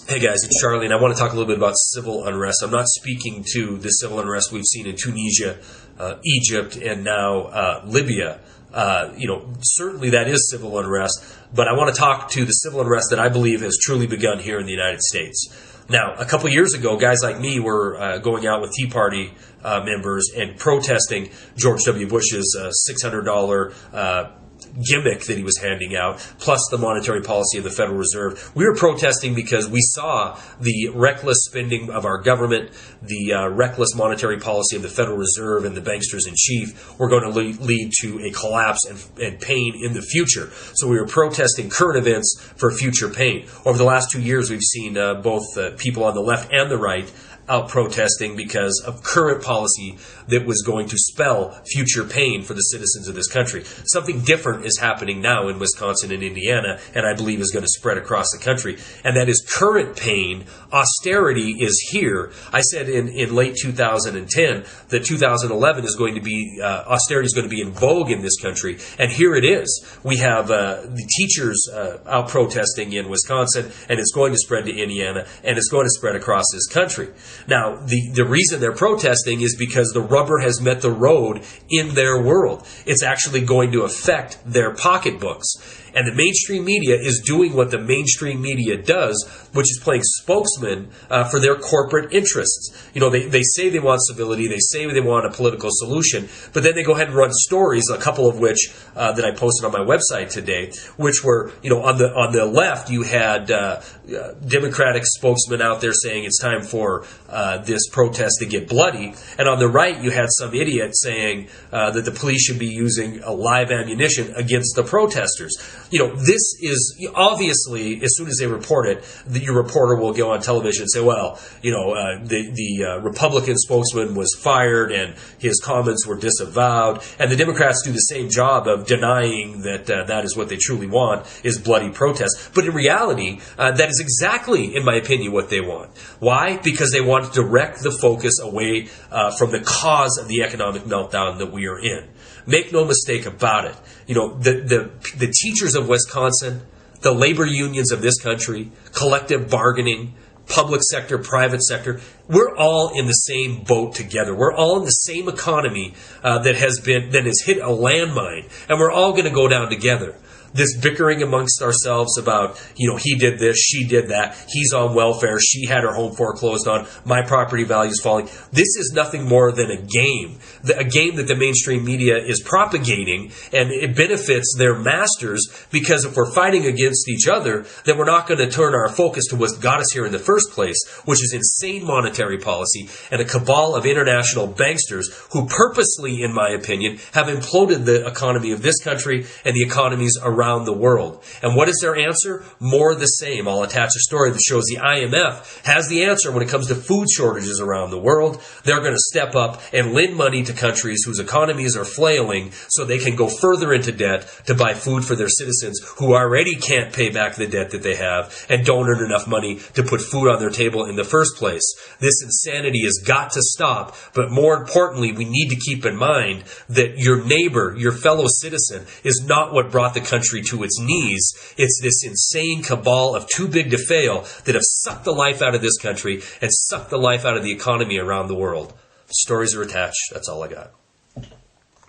Hey guys, it's Charlie, and I want to talk a little bit about civil unrest. I'm not speaking to the civil unrest we've seen in Tunisia, Egypt, and now Libya. Certainly that is civil unrest, but I want to talk to the civil unrest that I believe has truly begun here in the United States. Now, a couple years ago, guys like me were going out with Tea Party members and protesting George W. Bush's $600 gimmick that he was handing out, plus the monetary policy of the Federal Reserve. We were protesting because we saw the reckless spending of our government, the reckless monetary policy of the Federal Reserve and the banksters in chief were going to lead to a collapse and pain in the future. So we were protesting current events for future pain. Over the last 2 years, we've seen both people on the left and the right out protesting because of current policy that was going to spell future pain for the citizens of this country. Something different is happening now in Wisconsin and Indiana, and I believe is going to spread across the country. And that is current pain. Austerity is here. I said in late 2010 that 2011 is going to be, austerity is going to be in vogue in this country. And here it is. We have the teachers out protesting in Wisconsin, and it's going to spread to Indiana, and it's going to spread across this country. Now, the reason they're protesting is because the rubber has met the road in their world. It's actually going to affect their pocketbooks. And the mainstream media is doing what the mainstream media does, which is playing spokesman for their corporate interests. You know, they say they want civility, they say they want a political solution, but then they go ahead and run stories, a couple of which that I posted on my website today, which were, on the left, you had Democratic spokesmen out there saying it's time for this protest to get bloody, and on the right, you had some idiot saying that the police should be using a live ammunition against the protesters. This is obviously, as soon as they report it, your reporter will go on television and say, well, the Republican spokesman was fired and his comments were disavowed. And the Democrats do the same job of denying that that is what they truly want, is bloody protest. But in reality, that is exactly, in my opinion, what they want. Why? Because they want to direct the focus away from the cause of the economic meltdown that we are in. Make no mistake about it. The teachers of Wisconsin, the labor unions of this country, collective bargaining, public sector, private sector, we're all in the same boat together. We're all in the same economy that has hit a landmine, and we're all going to go down together. This bickering amongst ourselves about, he did this, she did that, he's on welfare, she had her home foreclosed on, my property value is falling. This is nothing more than a game that the mainstream media is propagating, and it benefits their masters, because if we're fighting against each other, then we're not going to turn our focus to what got us here in the first place, which is insane monetary policy and a cabal of international banksters who purposely, in my opinion, have imploded the economy of this country and the economies around the world. And what is their answer? More of the same. I'll attach a story that shows the IMF has the answer when it comes to food shortages around the world. They're going to step up and lend money to countries whose economies are flailing so they can go further into debt to buy food for their citizens who already can't pay back the debt that they have and don't earn enough money to put food on their table in the first place. This insanity has got to stop, but more importantly, we need to keep in mind that your neighbor, your fellow citizen, is not what brought the country to its knees. It's this insane cabal of too big to fail that have sucked the life out of this country and sucked the life out of the economy around the world. Stories are attached. That's all I got.